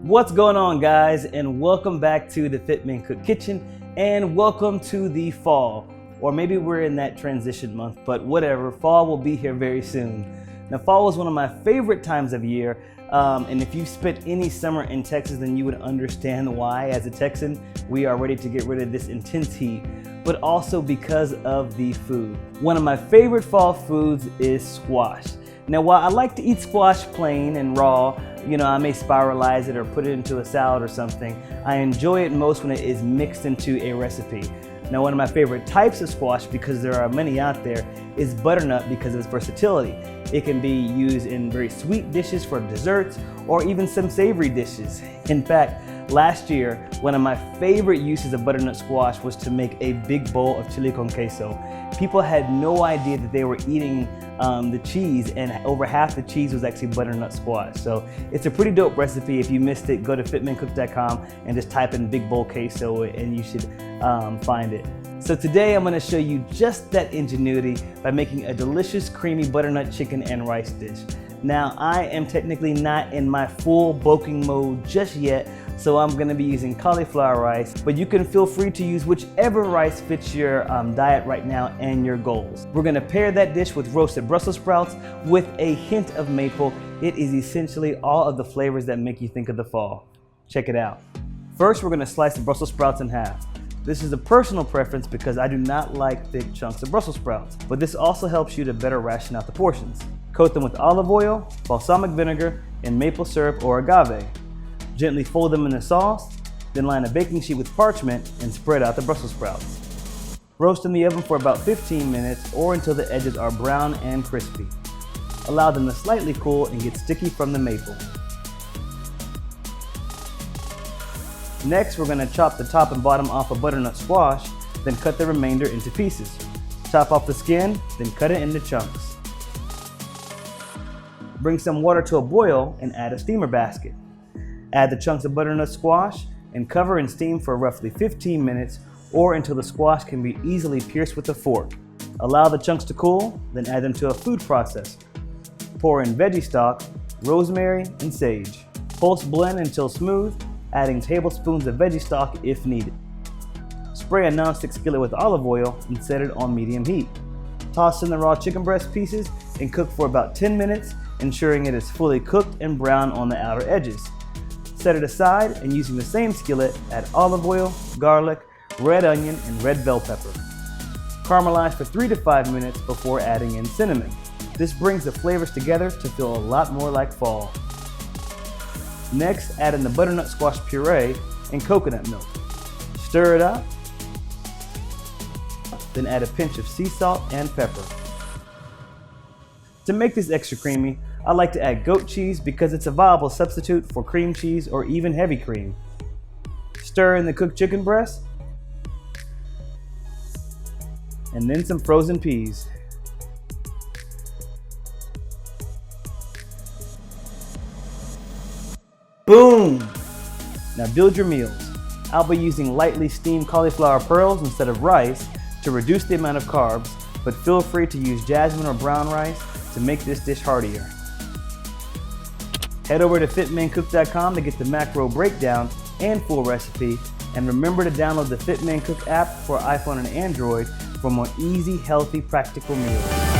What's going on, guys, and welcome back to the FitMenCook kitchen, and welcome to the fall. Or maybe we're in that transition month, but whatever, fall will be here very soon. Now, fall is one of my favorite times of year, and if you've spent any summer in Texas, then you would understand why. As a Texan, we are ready to get rid of this intense heat, but also because of the food. One of my favorite fall foods is squash. Now, while I like to eat squash plain and raw, I may spiralize it or put it into a salad or something, I enjoy it most when it is mixed into a recipe. Now, one of my favorite types of squash, because there are many out there, is butternut because of its versatility. It can be used in very sweet dishes for desserts or even some savory dishes. In fact, last year, one of my favorite uses of butternut squash was to make a big bowl of chili con queso. People had no idea that they were eating the cheese, and over half the cheese was actually butternut squash. So it's a pretty dope recipe. If you missed it, go to FitMenCook.com and just type in big bowl queso and you should find it. So today I'm going to show you just that ingenuity by making a delicious creamy butternut chicken and rice dish. Now, I am technically not in my full bulking mode just yet, so I'm going to be using cauliflower rice, but you can feel free to use whichever rice fits your diet right now and your goals. We're going to pair that dish with roasted Brussels sprouts with a hint of maple. It is essentially all of the flavors that make you think of the fall. Check it out. First, we're going to slice the Brussels sprouts in half. This is a personal preference because I do not like thick chunks of Brussels sprouts, but this also helps you to better ration out the portions. Coat them with olive oil, balsamic vinegar, and maple syrup or agave. Gently fold them in the sauce, then line a baking sheet with parchment and spread out the Brussels sprouts. Roast in the oven for about 15 minutes or until the edges are brown and crispy. Allow them to slightly cool and get sticky from the maple. Next, we're going to chop the top and bottom off a butternut squash, then cut the remainder into pieces. Chop off the skin, then cut it into chunks. Bring some water to a boil and add a steamer basket. Add the chunks of butternut squash and cover and steam for roughly 15 minutes or until the squash can be easily pierced with a fork. Allow the chunks to cool, then add them to a food processor. Pour in veggie stock, rosemary, and sage. Pulse blend until smooth, adding tablespoons of veggie stock if needed. Spray a nonstick skillet with olive oil and set it on medium heat. Toss in the raw chicken breast pieces and cook for about 10 minutes, ensuring it is fully cooked and brown on the outer edges. Set it aside and using the same skillet, add olive oil, garlic, red onion, and red bell pepper. Caramelize for 3 to 5 minutes before adding in cinnamon. This brings the flavors together to feel a lot more like fall. Next, add in the butternut squash puree and coconut milk. Stir it up, then add a pinch of sea salt and pepper. To make this extra creamy, I like to add goat cheese because it's a viable substitute for cream cheese or even heavy cream. Stir in the cooked chicken breast, and then some frozen peas. Boom! Now build your meals. I'll be using lightly steamed cauliflower pearls instead of rice to reduce the amount of carbs, but feel free to use jasmine or brown rice to make this dish heartier. Head over to FitMenCook.com to get the macro breakdown and full recipe, and remember to download the FitMenCook app for iPhone and Android for more easy, healthy, practical meals.